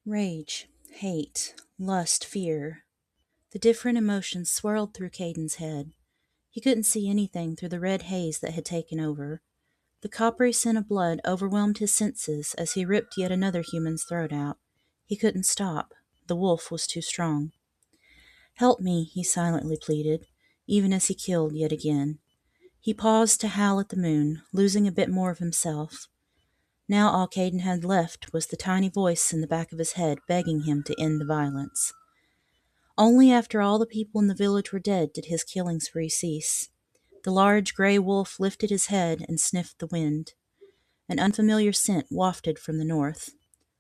Rage, hate, lust, fear. The different emotions swirled through Caden's head. He couldn't see anything through the red haze that had taken over. The coppery scent of blood overwhelmed his senses as he ripped yet another human's throat out. He couldn't stop. The wolf was too strong. "Help me," he silently pleaded, even as he killed yet again. He paused to howl at the moon, losing a bit more of himself. Now all Caden had left was the tiny voice in the back of his head begging him to end the violence. Only after all the people in the village were dead did his killing spree cease. The large gray wolf lifted his head and sniffed the wind. An unfamiliar scent wafted from the north.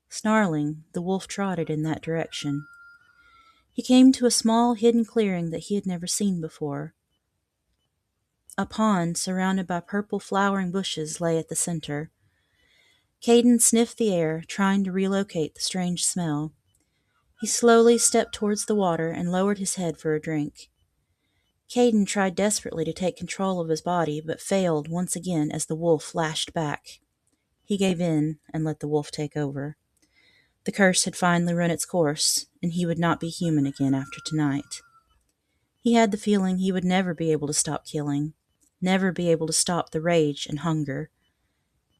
Snarling, the wolf trotted in that direction. He came to a small hidden clearing that he had never seen before. A pond surrounded by purple flowering bushes lay at the center. Caden sniffed the air, trying to relocate the strange smell. He slowly stepped towards the water and lowered his head for a drink. Caden tried desperately to take control of his body, but failed once again as the wolf lashed back. He gave in and let the wolf take over. The curse had finally run its course, and he would not be human again after tonight. He had the feeling he would never be able to stop killing, never be able to stop the rage and hunger.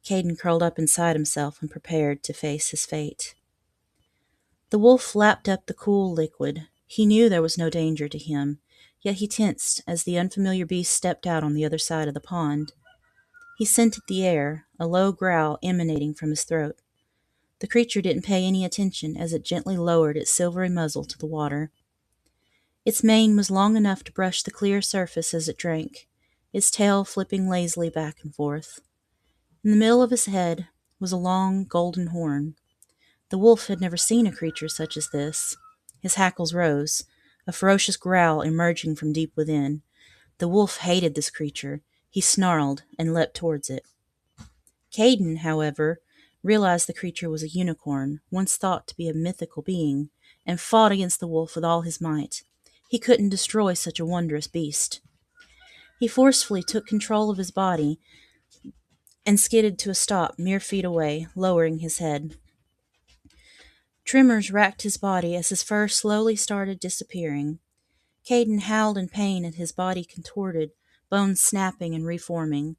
Caden curled up inside himself and prepared to face his fate. The wolf lapped up the cool liquid. He knew there was no danger to him, yet he tensed as the unfamiliar beast stepped out on the other side of the pond. He scented the air, a low growl emanating from his throat. The creature didn't pay any attention as it gently lowered its silvery muzzle to the water. Its mane was long enough to brush the clear surface as it drank, its tail flipping lazily back and forth. In the middle of his head was a long, golden horn. The wolf had never seen a creature such as this. His hackles rose, a ferocious growl emerging from deep within. The wolf hated this creature. He snarled and leapt towards it. Kaden, however, realized the creature was a unicorn, once thought to be a mythical being, and fought against the wolf with all his might. He couldn't destroy such a wondrous beast. He forcefully took control of his body and skidded to a stop mere feet away, lowering his head. Tremors racked his body as his fur slowly started disappearing. Caden howled in pain as his body contorted, bones snapping and reforming.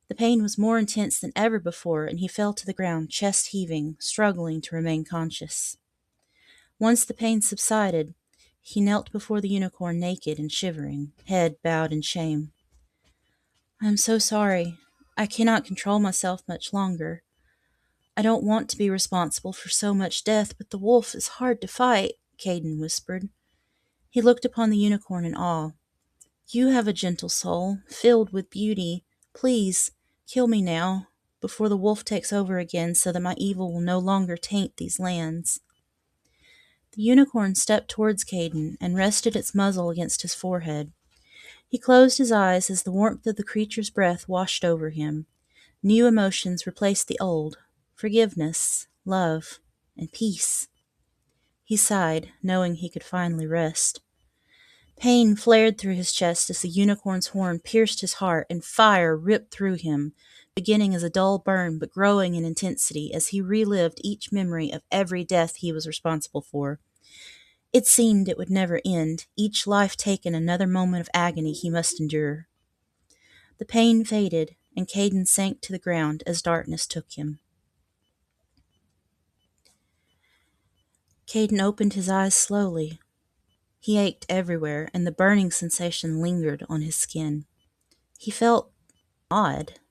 The pain was more intense than ever before, and he fell to the ground, chest heaving, struggling to remain conscious. Once the pain subsided, he knelt before the unicorn naked and shivering, head bowed in shame. "I am so sorry. I cannot control myself much longer. I don't want to be responsible for so much death, but the wolf is hard to fight," Caden whispered. He looked upon the unicorn in awe. "You have a gentle soul, filled with beauty. Please, kill me now, before the wolf takes over again so that my evil will no longer taint these lands." The unicorn stepped towards Caden and rested its muzzle against his forehead. He closed his eyes as the warmth of the creature's breath washed over him. New emotions replaced the old: forgiveness, love, and peace. He sighed, knowing he could finally rest. Pain flared through his chest as the unicorn's horn pierced his heart and fire ripped through him, beginning as a dull burn but growing in intensity as he relived each memory of every death he was responsible for. It seemed it would never end, each life taken another moment of agony he must endure. The pain faded, and Caden sank to the ground as darkness took him. Caden opened his eyes slowly. He ached everywhere, and the burning sensation lingered on his skin. He felt odd.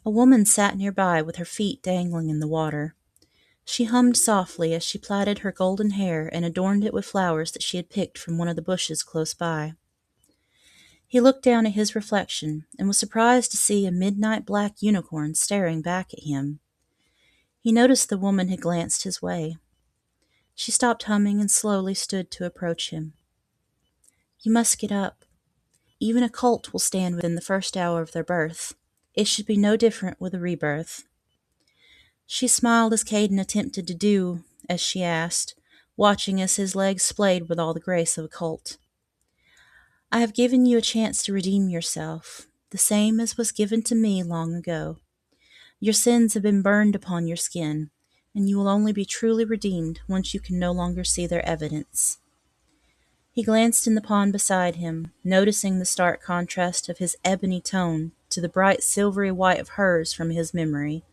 A woman sat nearby with her feet dangling in the water. She hummed softly as she plaited her golden hair and adorned it with flowers that she had picked from one of the bushes close by. He looked down at his reflection and was surprised to see a midnight black unicorn staring back at him. He noticed the woman had glanced his way. She stopped humming and slowly stood to approach him. "You must get up. Even a colt will stand within the first hour of their birth. It should be no different with a rebirth." She smiled as Caden attempted to do as she asked, watching as his legs splayed with all the grace of a colt. "I have given you a chance to redeem yourself, the same as was given to me long ago. Your sins have been burned upon your skin. and you will only be truly redeemed once you can no longer see their evidence. He glanced in the pond beside him, noticing the stark contrast of his ebony tone to the bright silvery white of hers from his memory.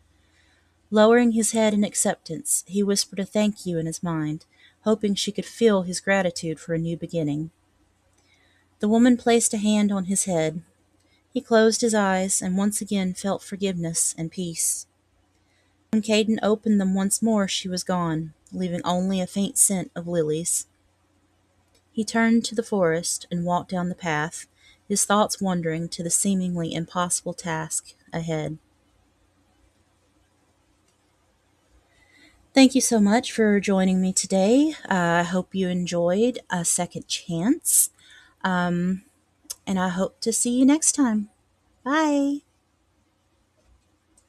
Lowering his head in acceptance, he whispered a thank you in his mind, hoping she could feel his gratitude for a new beginning. The woman placed a hand on his head. He closed his eyes and once again felt forgiveness and peace. When Kaden opened them once more, she was gone, leaving only a faint scent of lilies. He turned to the forest and walked down the path, his thoughts wandering to the seemingly impossible task ahead. Thank you so much for joining me today. I hope you enjoyed A Second Chance, and I hope to see you next time. Bye.